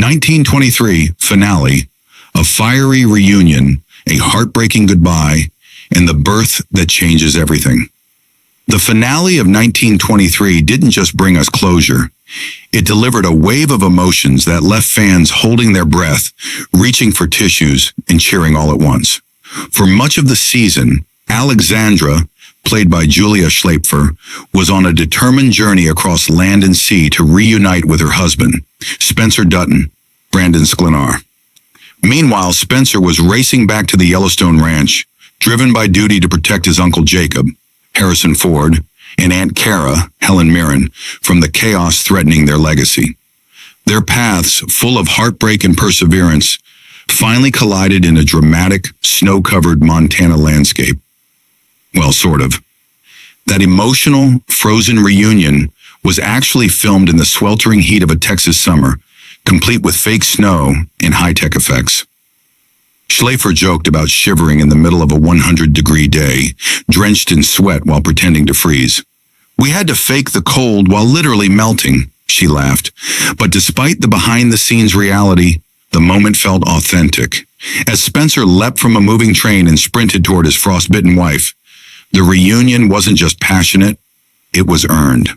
1923 finale, a fiery reunion, a heartbreaking goodbye, and the birth that changes everything. The finale of 1923 didn't just bring us closure. It delivered a wave of emotions that left fans holding their breath, reaching for tissues, and cheering all at once. For much of the season, Alexandra, played by Julia Schlaepfer, was on a determined journey across land and sea to reunite with her husband, Spencer Dutton, Brandon Sklenar. Meanwhile, Spencer was racing back to the Yellowstone ranch, driven by duty to protect his uncle Jacob, Harrison Ford, and Aunt Cara, Helen Mirren, from the chaos threatening their legacy. Their paths, full of heartbreak and perseverance, finally collided in a dramatic, snow-covered Montana landscape. Well, sort of. That emotional, frozen reunion was actually filmed in the sweltering heat of a Texas summer, complete with fake snow and high-tech effects. Schlaepfer joked about shivering in the middle of a 100-degree day, drenched in sweat while pretending to freeze. "We had to fake the cold while literally melting," she laughed. But despite the behind-the-scenes reality, the moment felt authentic. As Spencer leapt from a moving train and sprinted toward his frostbitten wife, the reunion wasn't just passionate, it was earned.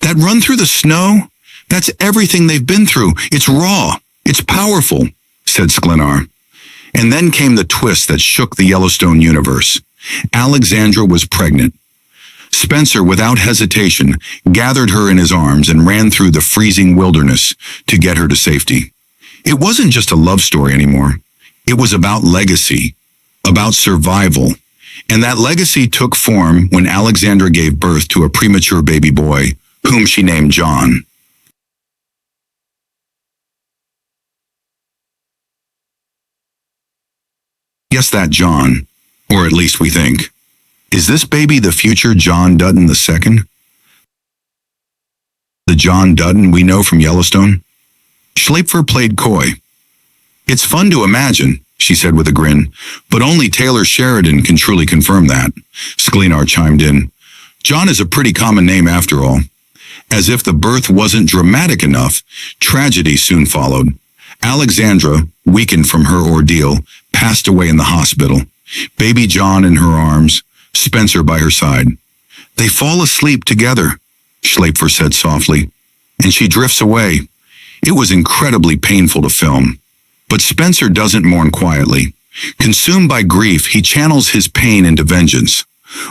"That run through the snow? That's everything they've been through. It's raw. It's powerful," said Sklenar. And then came the twist that shook the Yellowstone universe. Alexandra was pregnant. Spencer, without hesitation, gathered her in his arms and ran through the freezing wilderness to get her to safety. It wasn't just a love story anymore. It was about legacy, about survival. And that legacy took form when Alexandra gave birth to a premature baby boy, whom she named John. Yes, that John, or at least we think. Is this baby the future John Dutton II? The John Dutton we know from Yellowstone? Schlaepfer played coy. "It's fun to imagine," she said with a grin, "but only Taylor Sheridan can truly confirm that." Sklenar chimed in. "John is a pretty common name after all." As if the birth wasn't dramatic enough, tragedy soon followed. Alexandra, weakened from her ordeal, passed away in the hospital. Baby John in her arms, Spencer by her side. "They fall asleep together," Schlaepfer said softly, "and she drifts away." It was incredibly painful to film. But Spencer doesn't mourn quietly. Consumed by grief, he channels his pain into vengeance.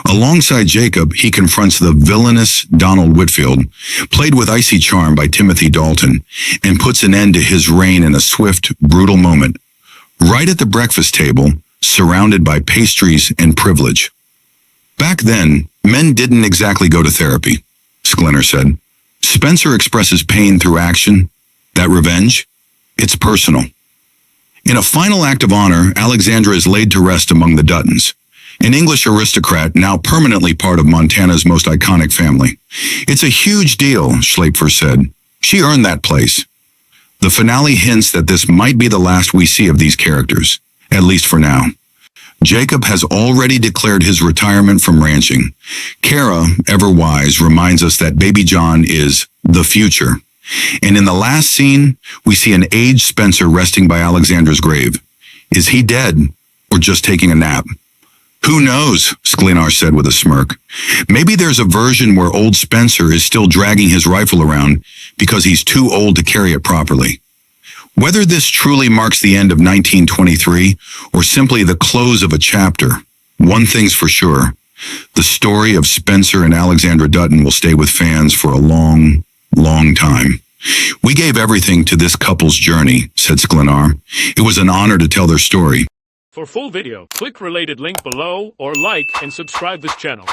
Alongside Jacob, he confronts the villainous Donald Whitfield, played with icy charm by Timothy Dalton, and puts an end to his reign in a swift, brutal moment. Right at the breakfast table, surrounded by pastries and privilege. "Back then, men didn't exactly go to therapy," Sklenar said. "Spencer expresses pain through action. That revenge? It's personal." In a final act of honor, Alexandra is laid to rest among the Duttons, an English aristocrat now permanently part of Montana's most iconic family. "It's a huge deal," Schlaepfer said. "She earned that place." The finale hints that this might be the last we see of these characters, at least for now. Jacob has already declared his retirement from ranching. Cara, ever wise, reminds us that baby John is the future. And in the last scene, we see an aged Spencer resting by Alexandra's grave. Is he dead, or just taking a nap? "Who knows," Sklenar said with a smirk. "Maybe there's a version where old Spencer is still dragging his rifle around because he's too old to carry it properly." Whether this truly marks the end of 1923 or simply the close of a chapter, one thing's for sure. The story of Spencer and Alexandra Dutton will stay with fans for a long, long time. "We gave everything to this couple's journey," said Sklenar. "It was an honor to tell their story." For full video, click related link below or like and subscribe this channel.